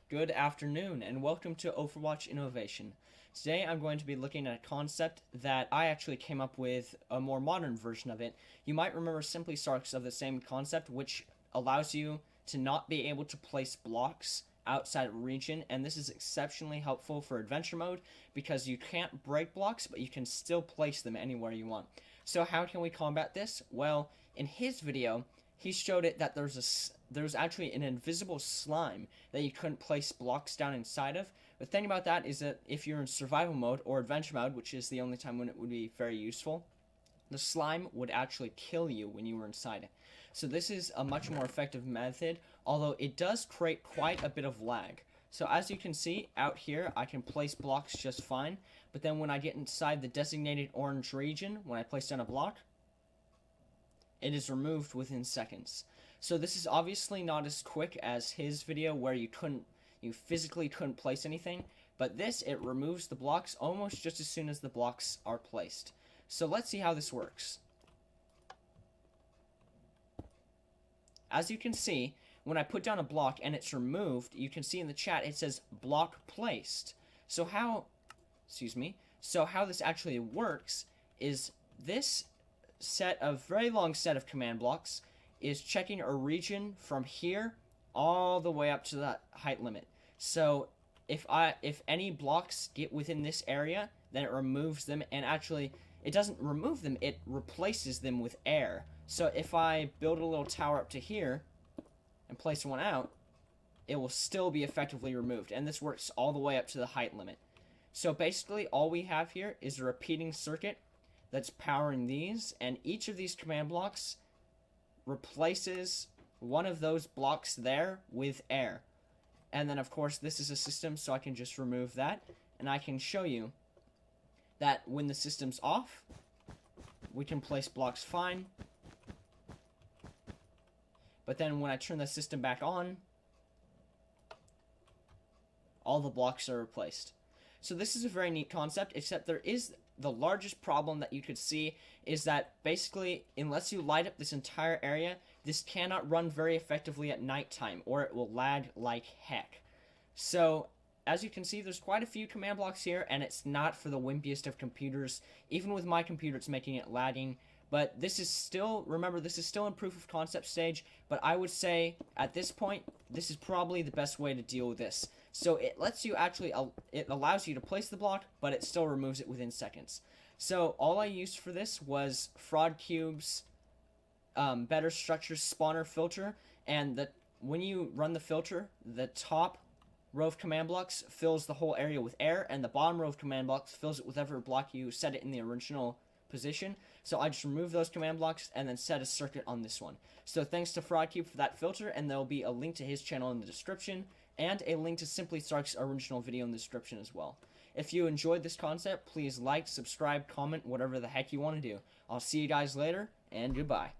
Good afternoon, and welcome to Overwatch Innovation. Today I'm going to be looking at a concept that I actually came up with a more modern version of it. You might remember Simply Sarks of the same concept, which allows you to not be able to place blocks outside of a region, and this is exceptionally helpful for adventure mode because you can't break blocks, but you can still place them anywhere you want. So how can we combat this? Well, in his video, he showed it that there's actually an invisible slime that you couldn't place blocks down inside of. The thing about that is that if you're in survival mode or adventure mode, which is the only time when it would be very useful, the slime would actually kill you when you were inside it. So this is a much more effective method, although it does create quite a bit of lag. So as you can see out here, I can place blocks just fine, but then when I get inside the designated orange region, when I place down a block, it is removed within seconds. So this is obviously not as quick as his video where you physically couldn't place anything, but this, it removes the blocks almost just as soon as the blocks are placed. So let's see how this works. As you can see, when I put down a block and it's removed, you can see in the chat it says block placed. So how this actually works is this very long set of command blocks is checking a region from here all the way up to that height limit. So if any blocks get within this area, then it removes them, and actually it doesn't remove them, it replaces them with air. So if I build a little tower up to here and place one out, it will still be effectively removed, and this works all the way up to the height limit. So basically all we have here is a repeating circuit that's powering these, and each of these command blocks replaces one of those blocks there with air. And then of course this is a system, so I can just remove that, and I can show you that when the system's off, we can place blocks fine, but then when I turn the system back on, all the blocks are replaced. So this is a very neat concept, except there is the largest problem that you could see is that basically, unless you light up this entire area, this cannot run very effectively at nighttime, or it will lag like heck. So, as you can see, there's quite a few command blocks here, and it's not for the wimpiest of computers. Even with my computer, it's making it lagging. But this is still, remember, this is still in proof of concept stage, but I would say, at this point, this is probably the best way to deal with this. So it lets you actually, it allows you to place the block, but it still removes it within seconds. So all I used for this was Fraud Cube's Better Structures Spawner filter, and when you run the filter, the top row of command blocks fills the whole area with air, and the bottom row of command blocks fills it with whatever block you set it in the original position. So I just remove those command blocks and then set a circuit on this one. So thanks to FraudCube for that filter, and there will be a link to his channel in the description, and a link to Simply Sark's original video in the description as well. If you enjoyed this concept, please like, subscribe, comment, whatever the heck you want to do. I'll see you guys later, and goodbye.